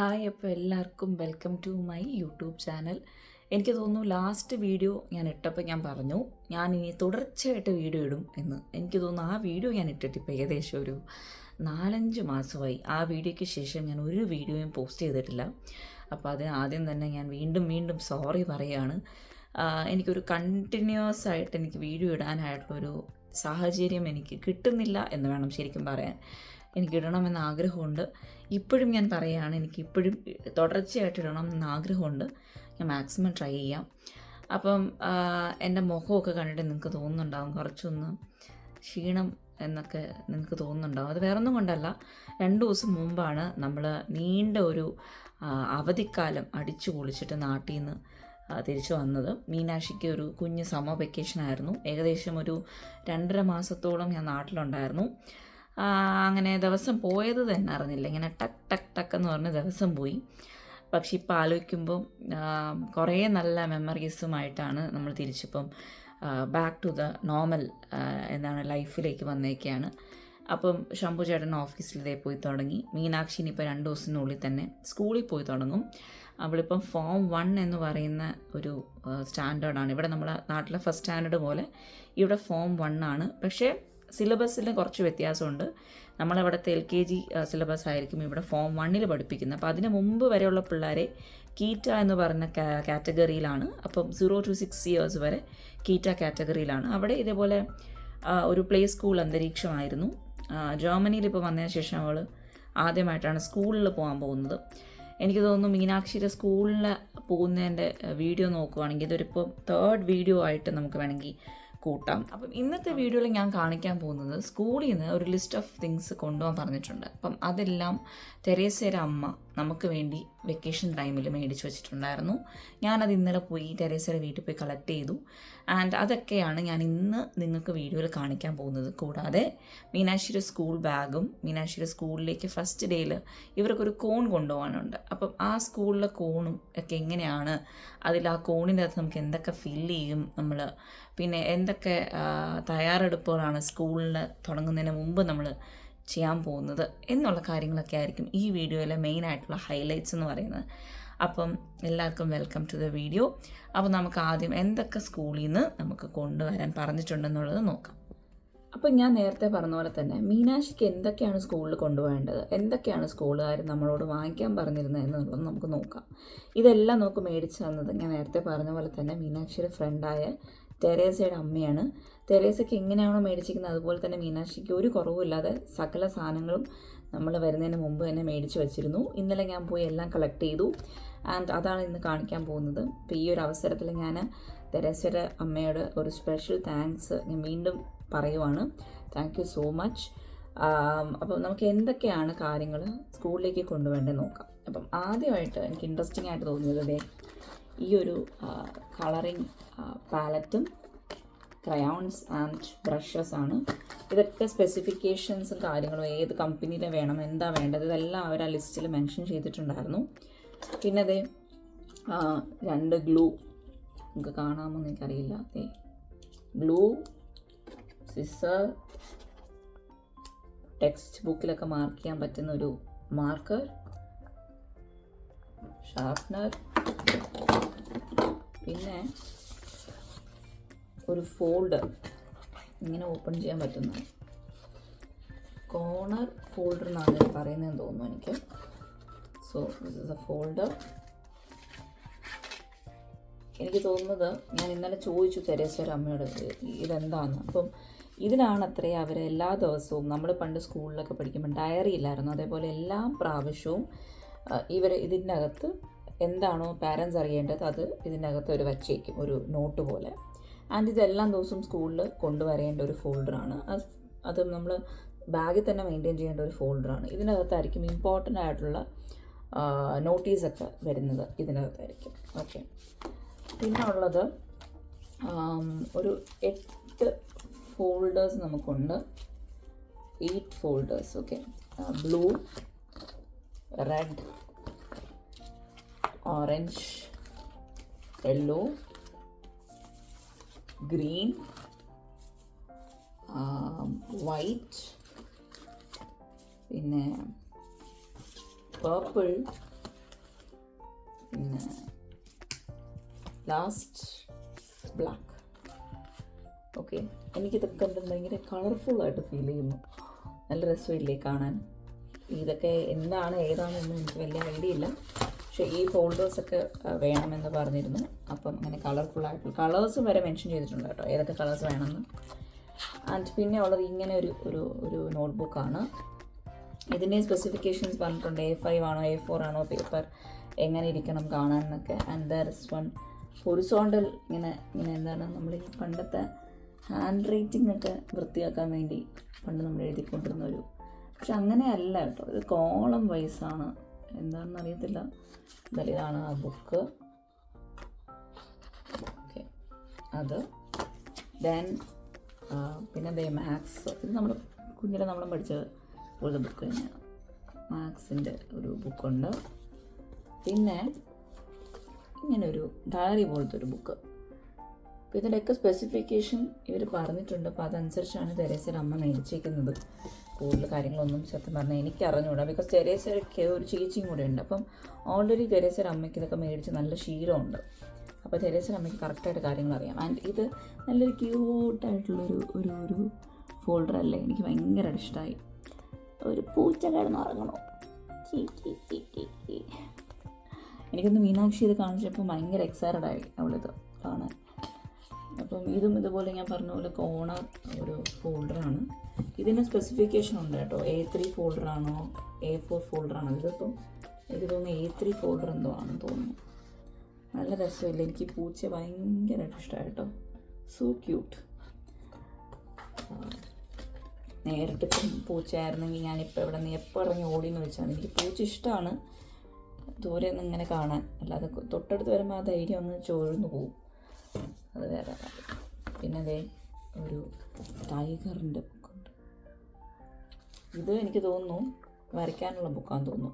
Hi, അപ്പോൾ എല്ലാവർക്കും welcome to my YouTube channel. എനിക്ക് തോന്നുന്നു ലാസ്റ്റ് വീഡിയോ ഞാൻ ഇട്ടപ്പോൾ ഞാൻ പറഞ്ഞു ഞാൻ ഇനി തുടർച്ചയായിട്ട് വീഡിയോ ഇടും എന്ന്. എനിക്ക് തോന്നുന്നു ആ വീഡിയോ ഞാൻ ഇട്ടിട്ടിപ്പോൾ ഏകദേശം ഒരു 4-5 മാസമായി. ആ വീഡിയോയ്ക്ക് ശേഷം ഞാൻ ഒരു വീഡിയോയും പോസ്റ്റ് ചെയ്തിട്ടില്ല. അപ്പോൾ അതിന് ആദ്യം തന്നെ ഞാൻ വീണ്ടും സോറി പറയുകയാണ്. എനിക്കൊരു കണ്ടിന്യൂസ് ആയിട്ട് എനിക്ക് വീഡിയോ ഇടാനായിട്ടുള്ളൊരു സാഹചര്യം എനിക്ക് കിട്ടുന്നില്ല എന്ന് വേണം ശരിക്കും പറയാൻ. എനിക്ക് ഇടണമെന്ന് ആഗ്രഹമുണ്ട്. ഇപ്പോഴും ഞാൻ പറയുകയാണ്, എനിക്കിപ്പോഴും തുടർച്ചയായിട്ട് ഇടണമെന്ന് ആഗ്രഹമുണ്ട്. ഞാൻ മാക്സിമം ട്രൈ ചെയ്യാം. അപ്പം എൻ്റെ മുഖമൊക്കെ കണ്ടിട്ട് നിങ്ങൾക്ക് തോന്നുന്നുണ്ടാകും കുറച്ചൊന്ന് ക്ഷീണം എന്നൊക്കെ നിങ്ങൾക്ക് തോന്നുന്നുണ്ടാകും. അത് വേറൊന്നും കൊണ്ടല്ല, 2 ദിവസം മുമ്പാണ് നമ്മൾ നീണ്ട ഒരു അവധിക്കാലം അടിച്ചു പൊളിച്ചിട്ട് നാട്ടിൽ നിന്ന് തിരിച്ചു വന്നത്. മീനാക്ഷിക്ക് ഒരു കുഞ്ഞ് സമ്മർ വെക്കേഷനായിരുന്നു. ഏകദേശം ഒരു 2.5 മാസത്തോളം ഞാൻ നാട്ടിലുണ്ടായിരുന്നു. അങ്ങനെ ദിവസം പോയത് തന്നെ അറിഞ്ഞില്ല. ഇങ്ങനെ ടക്ക് എന്ന് പറഞ്ഞ് ദിവസം പോയി. പക്ഷെ ഇപ്പോൾ ആലോചിക്കുമ്പം കുറേ നല്ല മെമ്മറീസുമായിട്ടാണ് നമ്മൾ തിരിച്ചിപ്പം ബാക്ക് ടു ദ നോർമൽ ലൈഫിലേക്ക് വന്നേക്കാണ്. അപ്പം ശംഭു ചേട്ടൻ ഓഫീസിലേ പോയി തുടങ്ങി. മീനാക്ഷിനി ഇപ്പോൾ 2 ദിവസത്തിനുള്ളിൽ തന്നെ സ്കൂളിൽ പോയി തുടങ്ങും. അവളിപ്പം ഫോം 1 എന്ന് പറയുന്ന ഒരു സ്റ്റാൻഡേർഡാണ്. ഇവിടെ നമ്മളെ നാട്ടിലെ ഫസ്റ്റ് സ്റ്റാൻഡേർഡ് പോലെ ഇവിടെ ഫോം 1 ആണ്. പക്ഷേ സിലബസിൽ കുറച്ച് വ്യത്യാസമുണ്ട്. നമ്മളവിടുത്തെ LKG സിലബസ് ആയിരിക്കും ഇവിടെ ഫോം 1 പഠിപ്പിക്കുന്നത്. അപ്പോൾ അതിന് മുമ്പ് വരെയുള്ള പിള്ളേരെ കീറ്റ എന്ന് പറഞ്ഞ കാറ്റഗറിയിലാണ്. അപ്പം 0 to 6 years വരെ കീറ്റ കാറ്റഗറിയിലാണ്. അവിടെ ഇതേപോലെ ഒരു പ്ലേ സ്കൂൾ അന്തരീക്ഷമായിരുന്നു. ജർമ്മനിയിൽ ഇപ്പോൾ വന്നതിന് ശേഷം അവൾ ആദ്യമായിട്ടാണ് സ്കൂളിൽ പോകാൻ പോകുന്നത്. എനിക്ക് തോന്നുന്നു മീനാക്ഷിയുടെ സ്കൂളിൽ പോകുന്നതിൻ്റെ വീഡിയോ നോക്കുവാണെങ്കിൽ ഇതൊരിപ്പോൾ 3rd വീഡിയോ ആയിട്ട് നമുക്ക് വേണമെങ്കിൽ കൂട്ടാം. അപ്പം ഇന്നത്തെ വീഡിയോയിൽ ഞാൻ കാണിക്കാൻ പോകുന്നത് സ്കൂളിൽ നിന്ന് ഒരു ലിസ്റ്റ് ഓഫ് തിങ്സ് കൊണ്ടുപോകാൻ പറഞ്ഞിട്ടുണ്ട്. അപ്പം അതെല്ലാം തെരേസയുടെ അമ്മ നമുക്ക് വേണ്ടി വെക്കേഷൻ ടൈമിൽ മേടിച്ച് വെച്ചിട്ടുണ്ടായിരുന്നു. ഞാനത് ഇന്നലെ പോയി തെരേസയുടെ വീട്ടിൽ പോയി കളക്ട് ചെയ്തു. ആൻഡ് അതൊക്കെയാണ് ഞാൻ ഇന്ന് നിങ്ങൾക്ക് വീഡിയോയിൽ കാണിക്കാൻ പോകുന്നത്. കൂടാതെ മീനാക്ഷിയുടെ സ്കൂൾ ബാഗും മീനാക്ഷിയുടെ സ്കൂളിലേക്ക് ഫസ്റ്റ് ഡേയിൽ ഇവർക്കൊരു കോൺ കൊണ്ടുപോകാനുണ്ട്. അപ്പം ആ സ്കൂളിലെ കോണും ഒക്കെ എങ്ങനെയാണ്, അതിൽ ആ കോണിൻ്റെ അകത്ത് നമുക്ക് എന്തൊക്കെ ഫില്ല് ചെയ്യും നമ്മൾ, പിന്നെ എന്തൊക്കെ തയ്യാറെടുപ്പുകളാണ് സ്കൂളിൽ തുടങ്ങുന്നതിന് മുമ്പ് നമ്മൾ ചെയ്യാൻ പോകുന്നത് എന്നുള്ള കാര്യങ്ങളൊക്കെ ആയിരിക്കും ഈ വീഡിയോയിലെ മെയിനായിട്ടുള്ള ഹൈലൈറ്റ്സ് എന്ന് പറയുന്നത്. അപ്പം എല്ലാവർക്കും വെൽക്കം ടു ദ വീഡിയോ. അപ്പോൾ നമുക്ക് ആദ്യം എന്തൊക്കെ സ്കൂളിൽ നിന്ന് നമുക്ക് കൊണ്ടുവരാൻ പറഞ്ഞിട്ടുണ്ടെന്നുള്ളത് നോക്കാം. അപ്പം ഞാൻ നേരത്തെ പറഞ്ഞ പോലെ തന്നെ മീനാക്ഷിക്ക് എന്തൊക്കെയാണ് സ്കൂളിൽ കൊണ്ടുപോകേണ്ടത്, എന്തൊക്കെയാണ് സ്കൂളുകാർ നമ്മളോട് വാങ്ങിക്കാൻ പറഞ്ഞിരുന്നത് എന്നുള്ളത് നമുക്ക് നോക്കാം. ഇതെല്ലാം നമുക്ക് മേടിച്ച് തന്നത് ഞാൻ നേരത്തെ പറഞ്ഞ പോലെ തന്നെ മീനാക്ഷിയുടെ ഫ്രണ്ടായ തെരേസയുടെ അമ്മയാണ്. തെരേസയ്ക്ക് എങ്ങനെയാണോ മേടിച്ചിരിക്കുന്നത് അതുപോലെ തന്നെ മീനാക്ഷിക്ക് ഒരു കുറവുമില്ലാതെ സകല സാധനങ്ങളും നമ്മൾ വരുന്നതിന് മുമ്പ് തന്നെ മേടിച്ച് വെച്ചിരുന്നു. ഇന്നലെ ഞാൻ പോയി എല്ലാം കളക്ട് ചെയ്തു. ആൻഡ് അതാണ് ഇന്ന് കാണിക്കാൻ പോകുന്നത്. അപ്പോൾ ഈ ഒരു അവസരത്തിൽ ഞാൻ തെരേസയുടെ അമ്മയോട് ഒരു സ്പെഷ്യൽ താങ്ക്സ് ഞാൻ വീണ്ടും പറയുവാണ്. Thank you so much. അപ്പം നമുക്ക് എന്തൊക്കെയാണ് കാര്യങ്ങൾ സ്കൂളിലേക്ക് കൊണ്ടുപോകേണ്ടത് നോക്കാം. അപ്പം ആദ്യമായിട്ട് എനിക്ക് ഇൻട്രസ്റ്റിംഗ് ആയിട്ട് തോന്നിയത് ഈ ഒരു കളറിങ് പാലറ്റും ക്രയോൺസ് ആൻഡ് ബ്രഷസ് ആണ്. ഇതൊക്കെ സ്പെസിഫിക്കേഷൻസും കാര്യങ്ങളും ഏത് കമ്പനിയിലെ വേണം, എന്താ വേണ്ടത്, ഇതെല്ലാം അവർ ആ ലിസ്റ്റിൽ മെൻഷൻ ചെയ്തിട്ടുണ്ടായിരുന്നു. പിന്നെ 2 ഗ്ലൂ, നിങ്ങൾക്ക് കാണാമെന്ന് എനിക്കറിയില്ല, ഗ്ലൂ, സിസർ, ടെക്സ്റ്റ് ബുക്കിലൊക്കെ മാർക്ക് ചെയ്യാൻ പറ്റുന്ന ഒരു മാർക്കർ, ഷാർപ്നർ, പിന്നെ ഒരു ഫോൾഡർ, ഇങ്ങനെ ഓപ്പൺ ചെയ്യാൻ പറ്റുന്ന കോർണർ ഫോൾഡർ എന്നാണ് പറയുന്നതെന്ന് തോന്നുന്നു എനിക്ക്. So this is A folder. എനിക്ക് തോന്നുന്നത് ഞാൻ ഇന്നലെ ചോദിച്ചു തെരേസയുടെ അമ്മയോട് ഇതെന്താണെന്ന്. അപ്പം ഇതിലാണ് അത്രയും അവർ എല്ലാ ദിവസവും, നമ്മൾ പണ്ട് സ്കൂളിലൊക്കെ പഠിക്കുമ്പോൾ ഡയറി ഇല്ലായിരുന്നു, അതേപോലെ എല്ലാ പ്രാവശ്യവും ഇവർ ഇതിൻ്റെ അകത്ത് എന്താണോ പാരൻസ് അറിയേണ്ടത് അത് ഇതിൻ്റെ അകത്ത് അവർ വച്ചേക്കും, ഒരു നോട്ട് പോലെ. ആൻഡ് ഇതെല്ലാം ദിവസവും സ്കൂളിൽ കൊണ്ടുവരേണ്ട ഒരു ഫോൾഡറാണ്. അത് നമ്മൾ ബാഗിൽ തന്നെ മെയിൻറ്റെയിൻ ചെയ്യേണ്ട ഒരു ഫോൾഡറാണ്. ഇതിനകത്തായിരിക്കും ഇമ്പോർട്ടൻ്റ് ആയിട്ടുള്ള നോട്ടീസൊക്കെ വരുന്നത്, ഇതിനകത്തായിരിക്കും. ഓക്കെ, പിന്നെ ഉള്ളത് ഒരു 8 ഫോൾഡേഴ്സ് നമുക്കുണ്ട്. 8 folders. Okay, blue, red, orange, yellow, green, white, പിന്നെ പർപ്പിൾ, പിന്നെ ലാസ്റ്റ് ബ്ലാക്ക്. ഓക്കെ, എനിക്കിതൊക്കെ കണ്ടിട്ട് ഭയങ്കര കളർഫുള്ളായിട്ട് ഫീൽ ചെയ്യുന്നു. നല്ല രസമില്ലേ കാണാൻ? ഇതൊക്കെ എന്താണ് ഏതാണെന്നൊന്നും എനിക്ക് വലിയ ഐഡിയ ഇല്ല. പക്ഷേ ഈ ഫോൾഡേഴ്സൊക്കെ വേണമെന്ന് പറഞ്ഞിരുന്നു. അപ്പം അങ്ങനെ കളർഫുള്ളായിട്ടുള്ള കളേഴ്സും വരെ മെൻഷൻ ചെയ്തിട്ടുണ്ട് കേട്ടോ, ഏതൊക്കെ കളേഴ്സ് വേണമെന്ന്. ആൻഡ് പിന്നെ ഉള്ളത് ഇങ്ങനെ ഒരു നോട്ട്ബുക്കാണ്. ഇതിൻ്റെ സ്പെസിഫിക്കേഷൻസ് പറഞ്ഞിട്ടുണ്ട്. A5 ആണോ A4 ആണോ പേപ്പർ, എങ്ങനെ ഇരിക്കണം കാണാൻ എന്നൊക്കെ. And there is one horizontal, ഇങ്ങനെ എന്താണ് നമ്മൾ ഈ പണ്ടത്തെ ഹാൻഡ് റൈറ്റിംഗ് ഒക്കെ വൃത്തിയാക്കാൻ വേണ്ടി പണ്ട് നമ്മൾ എഴുതിക്കൊണ്ടിരുന്ന പക്ഷെ അങ്ങനെയല്ല കേട്ടോ, ഇത് കോളം വൈസാണ്, എന്താണെന്ന് അറിയത്തില്ല. എന്തായാലും ഇതാണ് ആ ബുക്ക്. ഓക്കെ, അത് ദെൻ പിന്നെ മാത്സ്. ഇത് നമ്മൾ കുഞ്ഞിലെ നമ്മൾ പഠിച്ച പോലത്തെ ബുക്ക് തന്നെയാണ്. മാത്സിൻ്റെ ഒരു ബുക്കുണ്ട്. പിന്നെ ഇങ്ങനൊരു ഡയറി പോലത്തെ ഒരു ബുക്ക്. അപ്പോൾ ഇതിൻ്റെയൊക്കെ സ്പെസിഫിക്കേഷൻ ഇവർ പറഞ്ഞിട്ടുണ്ട്. അപ്പോൾ അതനുസരിച്ചാണ് തെരേസയുടെ അമ്മ മേടിച്ചേക്കുന്നത്. കൂടുതൽ കാര്യങ്ങളൊന്നും സത്യം പറഞ്ഞാൽ എനിക്ക് അറിഞ്ഞുകൂടാ. ബിക്കോസ് തെരേസയ്ക്ക് ഒരു ചേച്ചിയും കൂടെ ഉണ്ട്. അപ്പം ഓൾറെഡി തെരേസയുടെ അമ്മയ്ക്ക് ഇതൊക്കെ മേടിച്ച് നല്ല ശീലമുണ്ട്. അപ്പോൾ തെരേസയുടെ അമ്മയ്ക്ക് കറക്റ്റായിട്ട് കാര്യങ്ങൾ അറിയാം. ആൻഡ് ഇത് നല്ലൊരു ക്യൂട്ടായിട്ടുള്ളൊരു ഒരു ഫോൾഡർ അല്ലേ, എനിക്ക് ഭയങ്കരമായിട്ട് ഇഷ്ടമായി. ഒരു പൂച്ച കിടന്ന് ഉറങ്ങണോ, എനിക്കൊന്ന് മീനാക്ഷി ഇത് കാണിച്ചപ്പോൾ ഭയങ്കര എക്സൈറ്റഡ് ആയി അവളിത് കാണാൻ. അപ്പം ഇതും ഇതുപോലെ ഞാൻ പറഞ്ഞ പോലെ കോണർ ഒരു ഫോൾഡറാണ്. ഇതിന് സ്പെസിഫിക്കേഷൻ ഉണ്ട് കേട്ടോ. A3 ഫോൾഡറാണോ A4 ഫോൾഡറാണോ? ഇതിപ്പം എനിക്ക് തോന്നുന്നു A3 ഫോൾഡർ എന്തോ ആണെന്ന് തോന്നുന്നു. നല്ല രസമില്ല, എനിക്ക് പൂച്ച ഭയങ്കരമായിട്ട് ഇഷ്ടമായി കേട്ടോ. So cute. നേരിട്ടിപ്പം പൂച്ചയായിരുന്നെങ്കിൽ ഞാനിപ്പോൾ ഇവിടെ നിന്ന് എപ്പോൾ ഇറങ്ങി ഓടിയെന്ന് വെച്ചാൽ, എനിക്ക് പൂച്ച ഇഷ്ടമാണ് ദൂരെ നിന്ന് ഇങ്ങനെ കാണാൻ, അല്ലാതെ തൊട്ടടുത്ത് വരുമ്പോൾ ആ ധൈര്യം ഒന്ന് ചോഴ്ന്നു പോവും, അത് വേറെ കാര്യം. പിന്നെ അതേ ഒരു ടൈഗറിൻ്റെ ബുക്കുണ്ട്. ഇത് എനിക്ക് തോന്നുന്നു വരയ്ക്കാനുള്ള ബുക്കാന്ന് തോന്നുന്നു.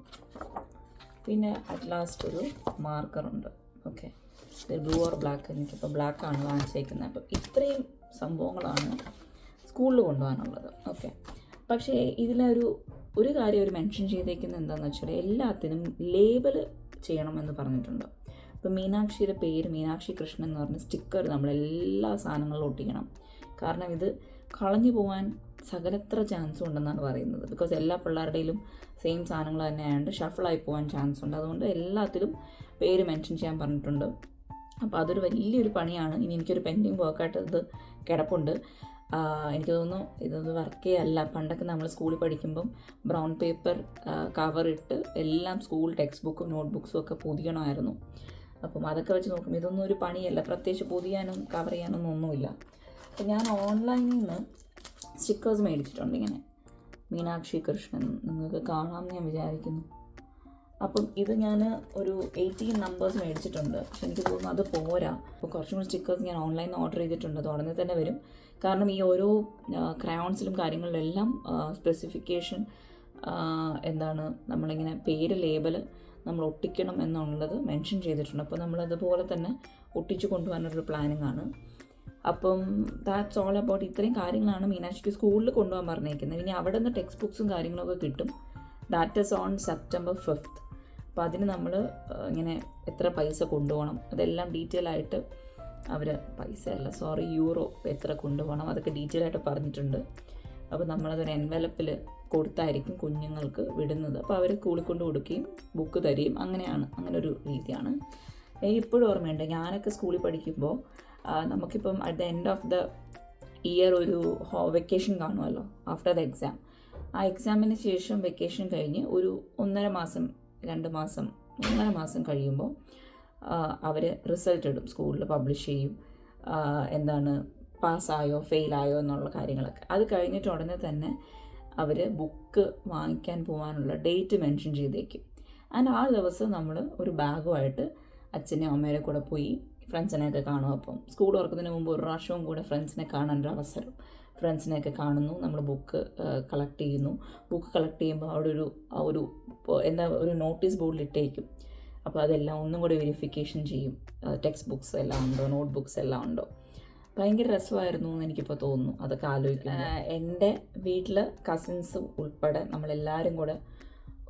പിന്നെ അറ്റ് ലാസ്റ്റ് ഒരു മാർക്കറുണ്ട്. ഓക്കെ, ഇത് ബ്ലൂ ഓർ ബ്ലാക്ക്, എനിക്കിപ്പോൾ ബ്ലാക്കാണ് വാങ്ങിച്ചേക്കുന്നത്. അപ്പം ഇത്രയും സംഭവങ്ങളാണ് സ്കൂളിൽ കൊണ്ടുപോകാനുള്ളത്. ഓക്കെ, പക്ഷേ ഇതിലൊരു കാര്യം അവർ മെൻഷൻ ചെയ്തേക്കുന്നത് എന്താണെന്ന് വെച്ചാൽ എല്ലാത്തിനും ലേബൽ ചെയ്യണമെന്ന് പറഞ്ഞിട്ടുണ്ട്. ഇപ്പോൾ മീനാക്ഷിയുടെ പേര് മീനാക്ഷി കൃഷ്ണൻ എന്ന് പറഞ്ഞ സ്റ്റിക്കർ നമ്മളെല്ലാ സാധനങ്ങളിലും ഒട്ടിക്കണം. കാരണം ഇത് കളഞ്ഞു പോകാൻ സകലത്ര ചാൻസും ഉണ്ടെന്നാണ് പറയുന്നത്. ബിക്കോസ് എല്ലാ പിള്ളേരുടെയിലും സെയിം സാധനങ്ങൾ തന്നെ ആയതുകൊണ്ട് ഷഫിളായി പോകാൻ ചാൻസ് ഉണ്ട്. അതുകൊണ്ട് എല്ലാത്തിലും പേര് മെൻഷൻ ചെയ്യാൻ പറഞ്ഞിട്ടുണ്ട്. അപ്പോൾ അതൊരു വലിയൊരു പണിയാണ്. ഇനി എനിക്കൊരു പെൻഡിങ് വർക്കായിട്ട് ഇത് കിടപ്പുണ്ട്. എനിക്ക് തോന്നുന്നു ഇതൊന്നും വർക്ക് ചെയ്യല്ല. പണ്ടൊക്കെ നമ്മൾ സ്കൂളിൽ പഠിക്കുമ്പം ബ്രൗൺ പേപ്പർ കവറിട്ട് എല്ലാം സ്കൂൾ ടെക്സ്റ്റ് ബുക്കും നോട്ട് ബുക്സും ഒക്കെ പൊതിയണമായിരുന്നു. അപ്പം അതൊക്കെ വെച്ച് നോക്കുമ്പോൾ ഇതൊന്നും ഒരു പണിയല്ല, പ്രത്യേകിച്ച് പൊതിയാനും കവർ ചെയ്യാനൊന്നും ഒന്നുമില്ല. അപ്പം ഞാൻ ഓൺലൈനിൽ നിന്ന് സ്റ്റിക്കേഴ്സ് മേടിച്ചിട്ടുണ്ട്. ഇങ്ങനെ മീനാക്ഷി കൃഷ്ണൻ, നിങ്ങൾക്ക് കാണാമെന്ന് ഞാൻ വിചാരിക്കുന്നു. അപ്പം ഇത് ഞാൻ ഒരു 18 നമ്പേഴ്സ് മേടിച്ചിട്ടുണ്ട്. പക്ഷെ എനിക്ക് തോന്നുന്നു അത് പോരാ. അപ്പോൾ കുറച്ചും കൂടി സ്റ്റിക്കേഴ്സ് ഞാൻ ഓൺലൈനിൽ ഓർഡർ ചെയ്തിട്ടുണ്ട്. അത് ഉടനെ തന്നെ വരും. കാരണം ഈ ഓരോ ക്രയോൺസിലും കാര്യങ്ങളിലെല്ലാം സ്പെസിഫിക്കേഷൻ എന്താണ് നമ്മളിങ്ങനെ പേര് ലേബൽ നമ്മൾ ഒട്ടിക്കണം എന്നുള്ളത് മെൻഷൻ ചെയ്തിട്ടുണ്ട്. അപ്പോൾ നമ്മളതുപോലെ തന്നെ ഒട്ടിച്ച് കൊണ്ടുപോകാനൊരു പ്ലാനിങ് ആണ്. അപ്പം ദാറ്റ്സ് ഓൾ അബൌട്ട്. ഇത്രയും കാര്യങ്ങളാണ് മീനാക്ഷിക്ക് സ്കൂളിൽ കൊണ്ടുപോകാൻ പറഞ്ഞേക്കുന്നത്. ഇനി അവിടെ നിന്ന് ടെക്സ്റ്റ് ബുക്സും കാര്യങ്ങളൊക്കെ കിട്ടും. That is on September 5th. അപ്പോൾ അതിന് നമ്മൾ ഇങ്ങനെ എത്ര പൈസ കൊണ്ടുപോകണം അതെല്ലാം ഡീറ്റെയിൽ ആയിട്ട് യൂറോ എത്ര കൊണ്ടുപോകണം അതൊക്കെ ഡീറ്റെയിൽ ആയിട്ട് പറഞ്ഞിട്ടുണ്ട്. അപ്പോൾ നമ്മളതൊരു എൻവലപ്പിൽ കൊടുത്തായിരിക്കും കുഞ്ഞുങ്ങൾക്ക് വിടുന്നത്. അപ്പോൾ അവർ സ്കൂളിൽ കൊണ്ട് കൊടുക്കുകയും ബുക്ക് തരികയും അങ്ങനെ ഒരു രീതിയാണ്. എനിക്ക് ഇപ്പോഴും ഓർമ്മയുണ്ട്, ഞാനൊക്കെ സ്കൂളിൽ പഠിക്കുമ്പോൾ നമുക്കിപ്പം at the end of the year ഒരു വെക്കേഷൻ കാണുമല്ലോ, ആഫ്റ്റർ ദ എക്സാം. ആ എക്സാമിന് ശേഷം വെക്കേഷൻ കഴിഞ്ഞ് ഒരു 1.5 മാസം 2 മാസം 1.5 മാസം കഴിയുമ്പോൾ അവർ റിസൾട്ട് ഇടും, സ്കൂളിൽ പബ്ലിഷ് ചെയ്യും. എന്താണ് പാസ്സായോ ഫെയിലായോ എന്നുള്ള കാര്യങ്ങളൊക്കെ. അത് കഴിഞ്ഞിട്ട് ഉടനെ തന്നെ അവർ ബുക്ക് വാങ്ങിക്കാൻ പോകാനുള്ള ഡേറ്റ് മെൻഷൻ ചെയ്തേക്കും. ആൻഡ് ആ ദിവസം നമ്മൾ ഒരു ബാഗുമായിട്ട് അച്ഛനെയും അമ്മയുടെ കൂടെ പോയി ഫ്രണ്ട്സിനെയൊക്കെ കാണും. അപ്പം സ്കൂൾ തുറക്കുന്നതിന് മുമ്പ് ഒരു പ്രാവശ്യവും കൂടെ ഫ്രണ്ട്സിനെ കാണാനൊരു അവസരം. ഫ്രണ്ട്സിനെയൊക്കെ കാണുന്നു, നമ്മൾ ബുക്ക് കളക്ട് ചെയ്യുന്നു. ബുക്ക് കളക്ട് ചെയ്യുമ്പോൾ അവിടെ ഒരു നോട്ടീസ് ബോർഡിൽ ഇട്ടേക്കും. അപ്പോൾ അതെല്ലാം ഒന്നും കൂടെ വെരിഫിക്കേഷൻ ചെയ്യും. ടെക്സ്റ്റ് ബുക്സ് എല്ലാം ഉണ്ടോ, നോട്ട് ബുക്സ് എല്ലാം ഉണ്ടോ. ഭയങ്കര രസമായിരുന്നു എന്ന് എനിക്കിപ്പോൾ തോന്നുന്നു അതൊക്കെ ആലോചിക്കുന്നു. എൻ്റെ വീട്ടിൽ കസിൻസും ഉൾപ്പെടെ നമ്മളെല്ലാവരും കൂടെ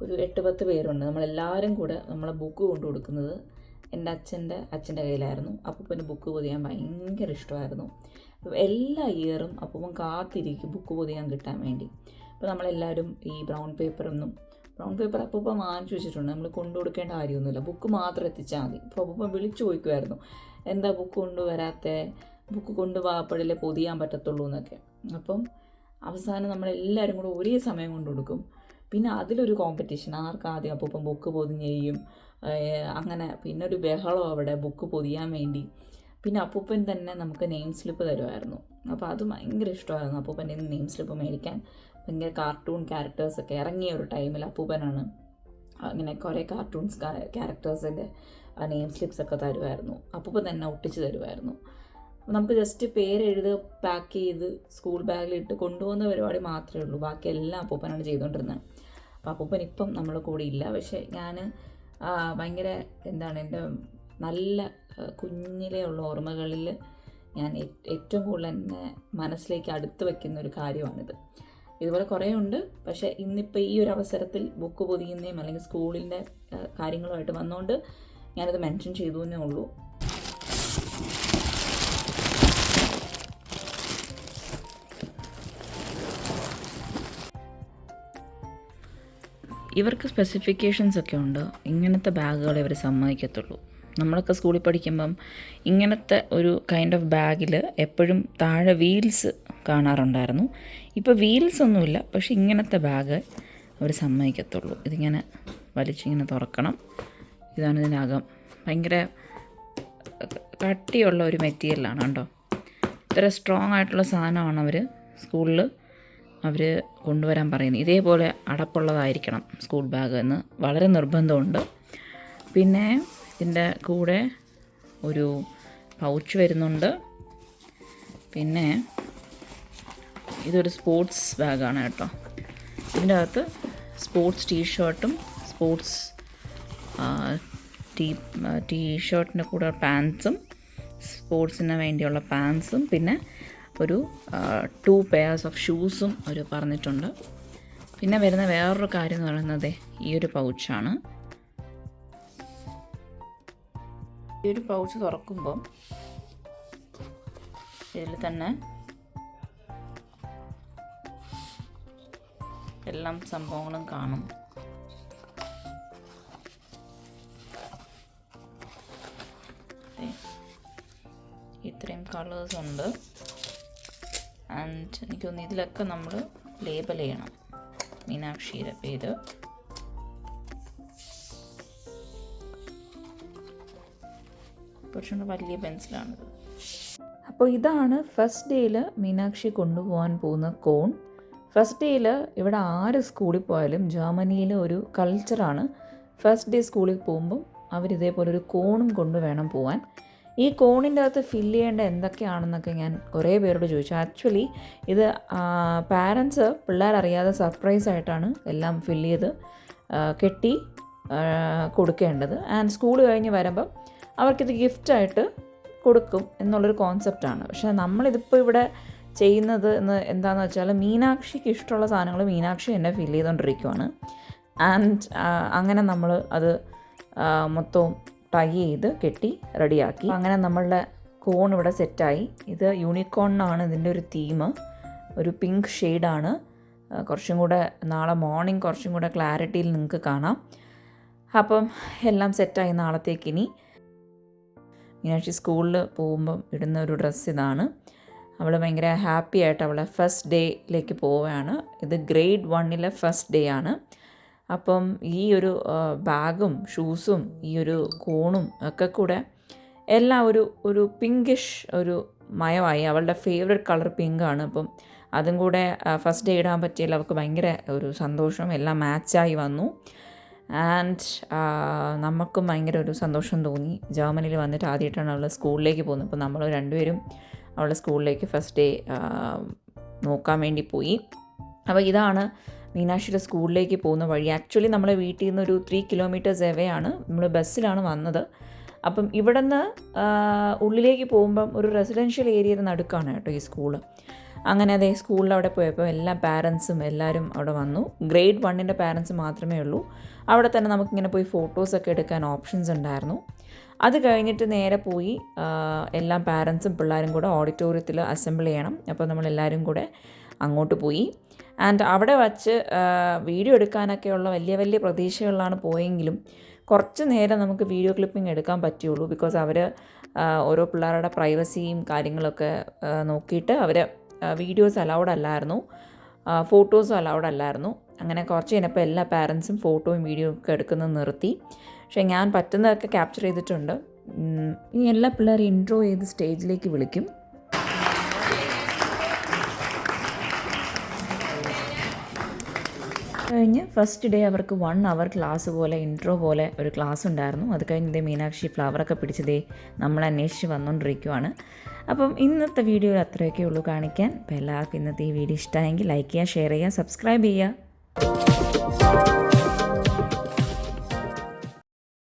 ഒരു 8-10 പേരുണ്ട്. നമ്മളെല്ലാവരും കൂടെ നമ്മളെ ബുക്ക് കൊണ്ടു കൊടുക്കുന്നത് എൻ്റെ അച്ഛൻ്റെ കയ്യിലായിരുന്നു. അപ്പൂപ്പന് ബുക്ക് പൊതിയാൻ ഭയങ്കര ഇഷ്ടമായിരുന്നു. അപ്പോൾ എല്ലാ ഇയറും അപ്പൂപ്പൻ കാത്തിരിക്കും ബുക്ക് പൊതിയാൻ കിട്ടാൻ വേണ്ടി. അപ്പോൾ നമ്മളെല്ലാവരും ഈ ബ്രൗൺ പേപ്പർ അപ്പൂപ്പൻ വാങ്ങിച്ചു വെച്ചിട്ടുണ്ട്. നമ്മൾ കൊണ്ടു കൊടുക്കേണ്ട കാര്യമൊന്നുമില്ല, ബുക്ക് മാത്രം എത്തിച്ചാൽ മതി. അപ്പോൾ അപ്പൂപ്പൻ വിളിച്ചു ചോദിക്കുമായിരുന്നു, എന്താ ബുക്ക് കൊണ്ടുവരാത്ത, ബുക്ക് കൊണ്ടുപോകപ്പോഴല്ലേ പൊതിയാൻ പറ്റത്തുള്ളൂ എന്നൊക്കെ. അപ്പം അവസാനം നമ്മളെല്ലാവരും കൂടെ ഒരേ സമയം കൊണ്ട് കൊടുക്കും. പിന്നെ അതിലൊരു കോമ്പറ്റീഷൻ, ആർക്കാദ്യം അപ്പൂപ്പൻ ബുക്ക് പൊതിഞ്ഞ് ചെയ്യും. അങ്ങനെ പിന്നെ ഒരു ബഹളം അവിടെ ബുക്ക് പൊതിയാൻ വേണ്ടി. പിന്നെ അപ്പൂപ്പൻ തന്നെ നമുക്ക് നെയിം സ്ലിപ്പ് തരുമായിരുന്നു. അപ്പോൾ അത് ഭയങ്കര ഇഷ്ടമായിരുന്നു അപ്പൂപ്പൻ്റെ നെയിം സ്ലിപ്പ് മേടിക്കാൻ. ഭയങ്കര കാർട്ടൂൺ ക്യാരക്ടേഴ്സൊക്കെ ഇറങ്ങിയ ഒരു ടൈമിൽ അപ്പൂപ്പനാണ് അങ്ങനെ കുറേ കാർട്ടൂൺസ് ക്യാരക്ടേഴ്സിൻ്റെ നെയിം സ്ലിപ്സൊക്കെ തരുമായിരുന്നു. അപ്പൂപ്പൻ തന്നെ ഒട്ടിച്ച് തരുമായിരുന്നു. നമുക്ക് ജസ്റ്റ് പേരെഴുതി പാക്ക് ചെയ്ത് സ്കൂൾ ബാഗിലിട്ട് കൊണ്ടുപോകുന്ന പരിപാടി മാത്രമേ ഉള്ളൂ. ബാക്കിയെല്ലാം അപ്പൂപ്പനാണ് ചെയ്തുകൊണ്ടിരുന്നത്. അപ്പോൾ അപ്പൂപ്പൻ ഇപ്പം നമ്മളെ കൂടെ ഇല്ല. പക്ഷേ ഞാൻ ഭയങ്കര എൻ്റെ നല്ല കുഞ്ഞിലേ ഉള്ള ഓർമ്മകളിൽ ഞാൻ ഏറ്റവും കൂടുതൽ എന്നെ മനസ്സിലേക്ക് അടുത്ത് വയ്ക്കുന്ന ഒരു കാര്യമാണിത്. ഇതുപോലെ കുറേ ഉണ്ട്, പക്ഷേ ഇന്നിപ്പോൾ ഈ ഒരു അവസരത്തിൽ ബുക്ക് പൊതിയുന്നതും അല്ലെങ്കിൽ സ്കൂളിൻ്റെ കാര്യങ്ങളുമായിട്ട് വന്നുകൊണ്ട് ഞാനത് മെൻഷൻ ചെയ്തു എന്നേ ഉള്ളൂ. ഇവർക്ക് സ്പെസിഫിക്കേഷൻസ് ഒക്കെ ഉണ്ട്. ഇങ്ങനത്തെ ബാഗുകളെ ഇവർ സമ്മതിക്കത്തുള്ളൂ. നമ്മളൊക്കെ സ്കൂളിൽ പഠിക്കുമ്പം ഇങ്ങനത്തെ ഒരു കൈൻഡ് ഓഫ് ബാഗിൽ എപ്പോഴും താഴെ വീൽസ് കാണാറുണ്ടായിരുന്നു. ഇപ്പോൾ വീൽസ് ഒന്നുമില്ല, പക്ഷേ ഇങ്ങനത്തെ ബാഗ് അവർ സമ്മതിക്കത്തുള്ളൂ. ഇതിങ്ങനെ വലിച്ചിങ്ങനെ തുറക്കണം. ഇതാണ് ഇതിനകം. ഭയങ്കര കട്ടിയുള്ള ഒരു മെറ്റീരിയലാണ് കേട്ടോ. ഇത്ര സ്ട്രോങ് ആയിട്ടുള്ള സാധനമാണ് അവർ സ്കൂളിൽ കൊണ്ടുവരാൻ പറയുന്നത്. ഇതേപോലെ അടപ്പുള്ളതായിരിക്കണം സ്കൂൾ ബാഗ് എന്ന് വളരെ നിർബന്ധമുണ്ട്. പിന്നെ ഇതിൻ്റെ കൂടെ ഒരു പൗച്ച് വരുന്നുണ്ട്. പിന്നെ ഇതൊരു സ്പോർട്സ് ബാഗാണ് കേട്ടോ. ഇതിൻ്റെ അകത്ത് സ്പോർട്സ് ടീഷർട്ടും സ്പോർട്സ് ടീഷർട്ടിൻ്റെ കൂടെ പാൻസും സ്പോർട്സിന് വേണ്ടിയുള്ള പാൻസും പിന്നെ ഒരു 2 pairs ഓഫ് ഷൂസും അവർ പറഞ്ഞിട്ടുണ്ട്. പിന്നെ വരുന്ന വേറൊരു കാര്യം എന്ന് പറയുന്നത് ഈ ഒരു പൗച്ചാണ്. ഈ ഒരു പൗച്ച് തുറക്കുമ്പോൾ ഇതിൽ തന്നെ എല്ലാ സംഭവങ്ങളും കാണും. ഇത്രയും കളേഴ്സ് ഉണ്ട്. ആൻഡ് എനിക്ക് തോന്നുന്നു ഇതിലൊക്കെ നമ്മൾ ലേബൽ ചെയ്യണം മീനാക്ഷിയുടെ പേര്. കുറച്ചുകൂടെ വലിയ പെൻസിലാണിത്. അപ്പോൾ ഇതാണ് ഫസ്റ്റ് ഡേയിൽ മീനാക്ഷി കൊണ്ടുപോകാൻ പോകുന്ന കോൺ. ഫസ്റ്റ് ഡേയിൽ ഇവിടെ ആര് സ്കൂളിൽ പോയാലും ജർമ്മനിയിലെ ഒരു കൾച്ചറാണ്. ഫസ്റ്റ് ഡേ സ്കൂളിൽ പോകുമ്പം അവരിതേപോലെ ഒരു കോണും കൊണ്ട് വേണം പോകാൻ. ഈ കോണിൻ്റെ അകത്ത് ഫില്ല് ചെയ്യേണ്ട എന്തൊക്കെയാണെന്നൊക്കെ ഞാൻ കുറേ പേരോട് ചോദിച്ചു. ആക്ച്വലി ഇത് പാരൻസ് പിള്ളേരറിയാതെ സർപ്രൈസായിട്ടാണ് എല്ലാം ഫില്ല് ചെയ്ത് കെട്ടി കൊടുക്കേണ്ടത്. ആൻഡ് സ്കൂൾ കഴിഞ്ഞ് വരുമ്പം അവർക്കിത് ഗിഫ്റ്റായിട്ട് കൊടുക്കും എന്നുള്ളൊരു കോൺസെപ്റ്റാണ്. പക്ഷേ നമ്മളിതിപ്പോൾ ഇവിടെ ചെയ്യുന്നത് എന്താണെന്ന് വെച്ചാൽ മീനാക്ഷിക്ക് ഇഷ്ടമുള്ള സാധനങ്ങൾ മീനാക്ഷി തന്നെ ഫില്ല് ചെയ്തുകൊണ്ടിരിക്കുവാണ്. ആൻഡ് അങ്ങനെ നമ്മൾ അത് മൊത്തവും ടൈ ചെയ്ത് കെട്ടി റെഡിയാക്കി. അങ്ങനെ നമ്മളുടെ കോൺ ഇവിടെ സെറ്റായി. ഇത് യൂണിക്കോണിനാണ് ഇതിൻ്റെ ഒരു തീം. ഒരു പിങ്ക് ഷെയ്ഡാണ്. കുറച്ചും കൂടെ നാളെ മോർണിംഗ് കുറച്ചും കൂടെ ക്ലാരിറ്റിയിൽ നിങ്ങൾക്ക് കാണാം. അപ്പം എല്ലാം സെറ്റായി. നാളത്തേക്കിനി മീനാക്ഷി സ്കൂളിൽ പോകുമ്പം ഇടുന്ന ഒരു ഡ്രസ്സ് ഇതാണ്. അവൾ ഭയങ്കര ഹാപ്പി ആയിട്ട് അവളെ ഫസ്റ്റ് ഡേയിലേക്ക് പോവുകയാണ്. ഇത് ഗ്രേഡ് 1 ഫസ്റ്റ് ഡേ ആണ്. അപ്പം ഈ ഒരു ബാഗും ഷൂസും ഈ ഒരു കോണും ഒക്കെ കൂടെ എല്ലാം ഒരു പിങ്കിഷ് ഒരു മയമായി. അവളുടെ ഫേവറേറ്റ് കളർ പിങ്കാണ്. അപ്പം അതും കൂടെ ഫസ്റ്റ് ഡേ ഇടാൻ പറ്റിയാൽ അവൾക്ക് ഭയങ്കര ഒരു സന്തോഷം. എല്ലാം മാച്ചായി വന്നു. ആൻഡ് നമുക്കും ഭയങ്കര ഒരു സന്തോഷം തോന്നി. ജർമ്മനിയിൽ വന്നിട്ട് ആദ്യമായിട്ടാണ് അവൾ സ്കൂളിലേക്ക് പോകുന്നത്. അപ്പോൾ നമ്മൾ രണ്ടുപേരും അവളുടെ സ്കൂളിലേക്ക് ഫസ്റ്റ് ഡേ നോക്കാൻ വേണ്ടി പോയി. അപ്പോൾ ഇതാണ് മീനാക്ഷിയുടെ സ്കൂളിലേക്ക് പോകുന്ന വഴി. ആക്ച്വലി നമ്മളെ വീട്ടിൽ നിന്ന് ഒരു 3 kilometers എവേ ആണ്. നമ്മൾ ബസ്സിലാണ് വന്നത്. അപ്പം ഇവിടെ നിന്ന് ഉള്ളിലേക്ക് പോകുമ്പം ഒരു റെസിഡൻഷ്യൽ ഏരിയയുടെ നടുക്കാണ് കേട്ടോ ഈ സ്കൂള്. അങ്ങനെ അതേ സ്കൂളിൽ അവിടെ പോയപ്പോൾ എല്ലാ പാരൻസും എല്ലാവരും അവിടെ വന്നു. ഗ്രേഡ് 1 പാരൻസ് മാത്രമേ ഉള്ളൂ. അവിടെ തന്നെ നമുക്കിങ്ങനെ പോയി ഫോട്ടോസൊക്കെ എടുക്കാൻ ഓപ്ഷൻസ് ഉണ്ടായിരുന്നു. അത് കഴിഞ്ഞിട്ട് നേരെ പോയി എല്ലാ പാരൻസും പിള്ളേരും കൂടെ ഓഡിറ്റോറിയത്തിൽ അസംബിൾ ചെയ്യണം. അപ്പോൾ നമ്മളെല്ലാവരും കൂടെ അങ്ങോട്ട് പോയി. ആൻഡ് അവിടെ വച്ച് വീഡിയോ എടുക്കാനൊക്കെയുള്ള വലിയ വലിയ പ്രതീക്ഷകളിലാണ് പോയെങ്കിലും കുറച്ച് നേരം നമുക്ക് വീഡിയോ ക്ലിപ്പിംഗ് എടുക്കാൻ പറ്റുള്ളൂ. ബിക്കോസ് അവർ ഓരോ പിള്ളേരുടെ പ്രൈവസിയും കാര്യങ്ങളൊക്കെ നോക്കിയിട്ട് അവർ വീഡിയോസ് അലൗഡ് അല്ലായിരുന്നു, ഫോട്ടോസും അലൗഡ് അല്ലായിരുന്നു. അങ്ങനെ കുറച്ച് കഴിഞ്ഞപ്പോൾ എല്ലാ പാരൻസും ഫോട്ടോയും വീഡിയോ ഒക്കെ എടുക്കുന്നത് നിർത്തി. പക്ഷേ ഞാൻ പറ്റുന്നതൊക്കെ ക്യാപ്ചർ ചെയ്തിട്ടുണ്ട്. ഇനി എല്ലാ പിള്ളേരും ഇൻട്രോ ചെയ്ത് സ്റ്റേജിലേക്ക് വിളിക്കും. കഴിഞ്ഞ് ഫസ്റ്റ് ഡേ അവർക്ക് 1 hour ക്ലാസ് പോലെ ഇൻട്രോ പോലെ ഒരു ക്ലാസ് ഉണ്ടായിരുന്നു. അത് കഴിഞ്ഞ് ഇതേ മീനാക്ഷി ഫ്ലവറൊക്കെ പിടിച്ചതേ നമ്മൾ അന്വേഷിച്ച് വന്നുകൊണ്ടിരിക്കുവാണ്. അപ്പം ഇന്നത്തെ വീഡിയോയിൽ അത്രയൊക്കെ ഉള്ളൂ കാണിക്കാൻ. അപ്പോൾ എല്ലാവർക്കും ഇന്നത്തെ ഈ വീഡിയോ ഇഷ്ടമായെങ്കിൽ ലൈക്ക് ചെയ്യുക, ഷെയർ ചെയ്യുക, സബ്സ്ക്രൈബ് ചെയ്യുക.